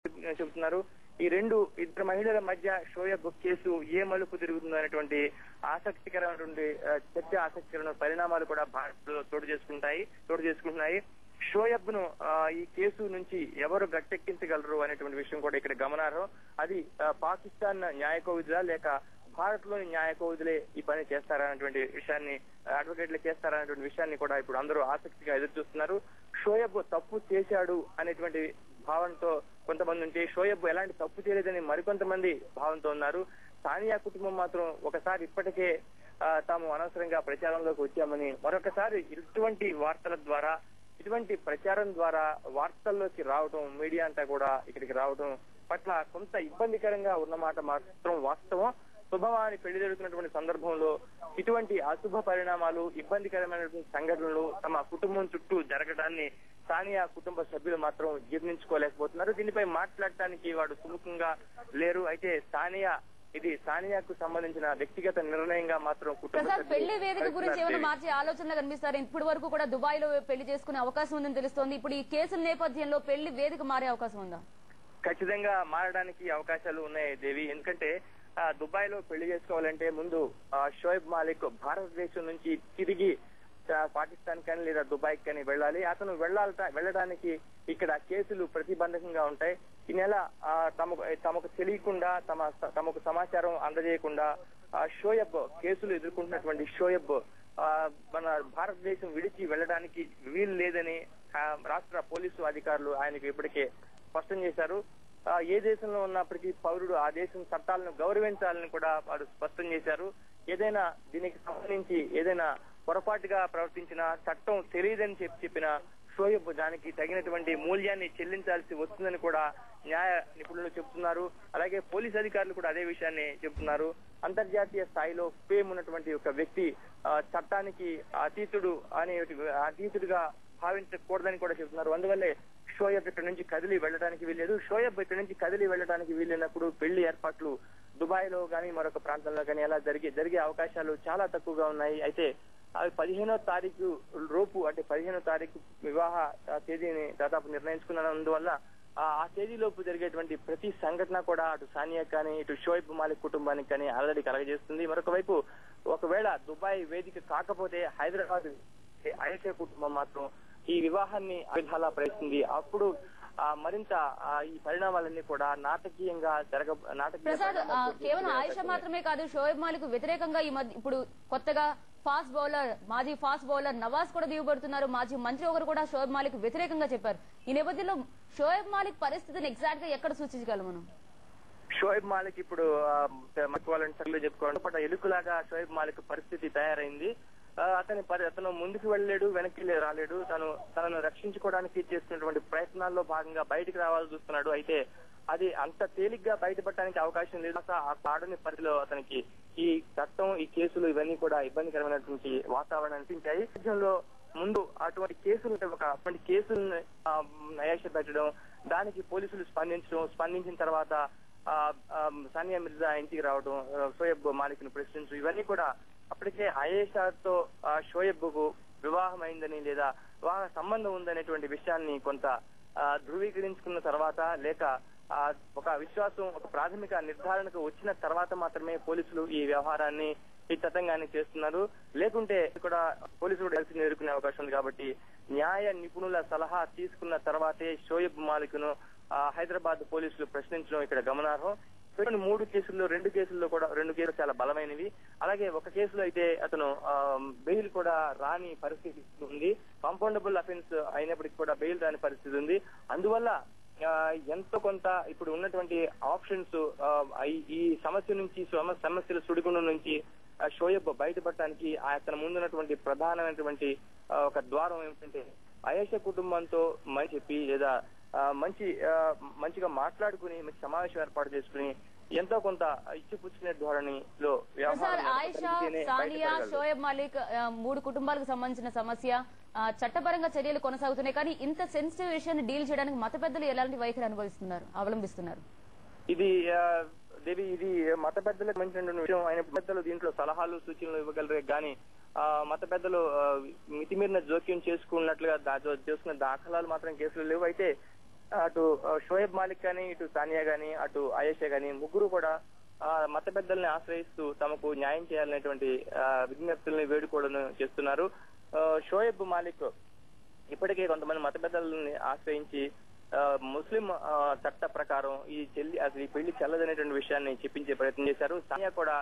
చెబుతున్నారు. ఈ ఇద్దరు మహిళల మధ్య షోయబ్ కేసు ఏ మలుపు తిరుగుతుందో అనేటువంటి ఆసక్తికరమైనటువంటి ఆసక్తికరమైన పరిణామాలు కూడా భారత్ లో చోటు చేసుకుంటున్నాయి. షోయబ్ ను ఈ కేసు నుంచి ఎవరు గట్టెక్కించగలరు అనేటువంటి విషయం కూడా ఇక్కడ గమనార్హం. అది పాకిస్తాన్ న్యాయ కోవిధులా లేక భారత్ లోని న్యాయ కోవిధులే ఈ పని చేస్తారనేటువంటి విషయాన్ని, అడ్వకేట్లు చేస్తారనేటువంటి విషయాన్ని కూడా ఇప్పుడు అందరూ ఆసక్తిగా ఎదురు చూస్తున్నారు. షోయబ్ తప్పు చేశాడు అనేటువంటి భావనతో కొంతమంది ఉంటే, షోయబ్ ఎలాంటి తప్పు చేయలేదని మరికొంతమంది భావంతో ఉన్నారు. సానియా కుటుంబం మాత్రం ఒకసారి ఇప్పటికే తాము అనవసరంగా ప్రచారంలోకి వచ్చామని, మరొకసారి ఇటువంటి ప్రచారం ద్వారా వార్తల్లోకి రావడం, మీడియా అంతా కూడా ఇక్కడికి రావడం పట్ల కొంత ఇబ్బందికరంగా ఉన్నమాట మాత్రం వాస్తవం. శుభవాని పెళ్లి జరుగుతున్నటువంటి సందర్భంలో ఇటువంటి అశుభ పరిణామాలు, ఇబ్బందికరమైనటువంటి సంఘటనలు తమ కుటుంబం చుట్టూ జరగడాన్ని సానియా కుటుంబ సభ్యులు మాత్రం జీర్ణించుకోలేకపోతున్నారు. దీనిపై మాట్లాడటానికి వాడు సుముఖంగా లేరు. అయితే సానియాకు సంబంధించిన వ్యక్తిగత నిర్ణయంగా మాత్రం పెళ్లి వేదిక గురించి ఏమైనా మార్చే ఆలోచనలు కనిపిస్తారు. ఇప్పటి వరకు కూడా దుబాయ్ లో పెళ్లి చేసుకునే అవకాశం ఉందని తెలుస్తోంది. ఇప్పుడు ఈ కేసుల నేపథ్యంలో పెళ్లి వేదిక మారే అవకాశం ఉందా? ఖచ్చితంగా మారడానికి అవకాశాలు ఉన్నాయి దేవి. ఎందుకంటే దుబాయ్ లో పెళ్లి చేసుకోవాలంటే ముందు షోయబ్ మాలిక్ భారతదేశం నుంచి తిరిగి పాకిస్తాన్ కానీ లేదా దుబాయ్ కానీ వెళ్ళాలి. అతను వెళ్ళడానికి ఇక్కడ కేసులు ప్రతిబంధకంగా ఉంటాయి. ఈ నెల తమకు తెలియకుండా తమకు సమాచారం అందజేయకుండా షోయబ్ కేసులు ఎదుర్కొంటున్నటువంటి షోయబ్ మన భారతదేశం విడిచి వెళ్ళడానికి వీలు లేదని రాష్ట్ర పోలీసు అధికారులు ఆయనకు ఇప్పటికే స్పష్టం చేశారు. ఏ దేశంలో ఉన్న ప్రతి పౌరుడు ఆ దేశం చట్టాలను గౌరవించాలని కూడా వారు స్పష్టం చేశారు. ఏదైనా దీనికి సంబంధించి ఏదైనా పొరపాటుగా ప్రవర్తించిన, చట్టం తెలియదని చెప్పిన షోయబ్ దానికి తగినటువంటి మూల్యాన్ని చెల్లించాల్సి వస్తుందని కూడా న్యాయ నిపుణులు చెబుతున్నారు. అలాగే పోలీసు అధికారులు కూడా అదే విషయాన్ని చెబుతున్నారు. అంతర్జాతీయ స్థాయిలో ఫేమ్ ఉన్నటువంటి ఒక వ్యక్తి చట్టానికి అతీతుడిగా భావించకూడదని కూడా చెబుతున్నారు. అందువల్లే షోయబ్ ఇక్కడ నుంచి కదిలి వెళ్ళడానికి వీల్లేదు. షోయబ్ ఇక్కడ నుంచి కదిలి వెళ్ళడానికి వీలైనప్పుడు పెళ్లి ఏర్పాట్లు దుబాయ్ లో గానీ మరొక ప్రాంతంలో గానీ అలా జరిగే అవకాశాలు చాలా తక్కువగా ఉన్నాయి. అయితే అవి 15వ తారీఖు లోపు, అంటే 15వ తారీఖు వివాహ తేదీని దాదాపు నిర్ణయించుకున్నందువల్ల ఆ తేదీలోపు జరిగేటువంటి ప్రతి సంఘటన కూడా అటు సానియా కానీ ఇటు షోయబ్ మాలిక్ కుటుంబానికి కానీ ఆల్రెడీ కలగజేస్తుంది. మరొక వైపు ఒకవేళ దుబాయ్ వేదిక కాకపోతే హైదరాబాద్ ఐఎస్ఏ కుటుంబం మాత్రం ఈ వివాహాన్ని విధాలా ప్రయత్నిస్తుంది. అప్పుడు మరింత ఈ పరిణామాలన్నీ కూడా నాటకీయంగా కేవలం ఆయిషా మాత్రమే కాదు, షోయబ్ మాలిక్ వ్యతిరేకంగా ఇప్పుడు కొత్తగా మాజీ ఫాస్ట్ బౌలర్ నవాజ్ కూడా దిగుబడుతున్నారు. మాజీ మంత్రి ఒకరు కూడా షోయబ్ మాలిక్ వ్యతిరేకంగా చెప్పారు. ఈ నేపథ్యంలో షోయబ్ మాలిక్ పరిస్థితిని ఎగ్జాక్ట్ గా ఎక్కడ సూచించగలం మనం? షోయబ్ మాలిక్ ఇప్పుడు చెప్పుకోవాలంటే ఎలుకలాగా షోయబ్ మాలిక్ పరిస్థితి తయారైంది. అతను ముందుకు వెళ్ళలేడు, వెనక్కి రాలేడు. తనను రక్షించుకోవడానికి చేస్తున్నటువంటి ప్రయత్నాల్లో భాగంగా బయటికి రావాలని చూస్తున్నాడు. అయితే అది అంత తేలిగ్గా బయటపడటానికి అవకాశం లేదు. ఆ తాడని పరిధిలో అతనికి ఈ చట్టం, ఈ కేసులు ఇవన్నీ కూడా ఇబ్బందికరమైనటువంటి వాతావరణం అనిపించాయి. రాజ్యంలో ముందు అటువంటి కేసులను నయాష పెట్టడం, దానికి పోలీసులు స్పందించిన తర్వాత సానియా మిర్జా ఇంటికి రావడం, షోయబ్ మాలిక్ ను ప్రశ్నించడం, ఇవన్నీ కూడా అప్పటికే ఆయేషాతో షోయబ్ కు వివాహం అయిందని లేదా వివాహ సంబంధం ఉందనేటువంటి విషయాన్ని కొంత ధృవీకరించుకున్న తర్వాత, లేక ఒక విశ్వాసం, ఒక ప్రాథమిక నిర్ధారణకు వచ్చిన తర్వాత మాత్రమే పోలీసులు ఈ వ్యవహారాన్ని, ఈ తతంగాన్ని చేస్తున్నారు. లేకుంటే కూడా పోలీసులు కూడా కలిసి ఎదుర్కొనే అవకాశం ఉంది. కాబట్టి న్యాయ నిపుణుల సలహా తీసుకున్న తర్వాతే షోయబ్ మాలిక్ ను హైదరాబాద్ పోలీసులు ప్రశ్నించడం ఇక్కడ గమనార్హం. 3 కేసుల్లో 2 కేసులు చాలా బలమైనవి. అలాగే ఒక కేసులో అయితే అతను బెయిల్ కూడా రాని పరిస్థితి ఉంది. కాంపౌండబుల్ అఫెన్స్ అయినప్పటికీ కూడా బెయిల్ రాని పరిస్థితి ఉంది. అందువల్ల ఎంతో కొంత ఇప్పుడు ఉన్నటువంటి ఆప్షన్స్ ఈ సమస్యల సుడిగుండం నుంచి షోయబ్ బయటపడటానికి అతని ముందున్నటువంటి ప్రధానమైనటువంటి ఒక ద్వారం ఏమిటంటే ఆయేషా కుటుంబంతో చెప్పి లేదా మంచిగా మాట్లాడుకుని మంచి సమావేశం ఏర్పాటు చేసుకుని ఎంతో కొంత ఇచ్చిపుచ్చుకునే ధోరణిలో ఆయిషా, సానియా, షోయబ్ మాలిక్ 3 కుటుంబాలకు సంబంధించిన సమస్య చట్టపరంగా చర్యలు కొనసాగుతున్నాయి. కానీ ఇంత సెన్సిటివ్ విషయాన్ని డీల్ చేయడానికి మత పెద్దలు ఎలాంటి వైఖరి అవలంబిస్తున్నారు? ఇది మత పెద్దలకు సంబంధించిన విషయం. ఆయన పెద్దలు దీంట్లో సలహాలు, సూచనలు ఇవ్వగలరే గానీ మత పెద్దలు మితిమీరిన జోక్యం చేసుకున్నట్లుగా చేసుకున్న దాఖలాలు మాత్రం కేసులు లేవు. అయితే అటు షోయబ్ మాలిక్ గాని, ఇటు సానియా గాని, అటు ఆయేషా గాని ముగ్గురు కూడా మత పెద్దల్ని ఆశ్రయిస్తూ తమకు న్యాయం చేయాలనేటువంటి విజ్ఞప్తుల్ని వేడుకోవడం చేస్తున్నారు. షోయబ్ మాలిక్ ఇప్పటికే కొంతమంది మత పెద్దలని ఆశ్రయించి ముస్లిం చట్ట ప్రకారం అసలు ఈ పెళ్లి చెల్లదనేటువంటి విషయాన్ని చెప్పించే ప్రయత్నం చేశారు. సానియా కూడా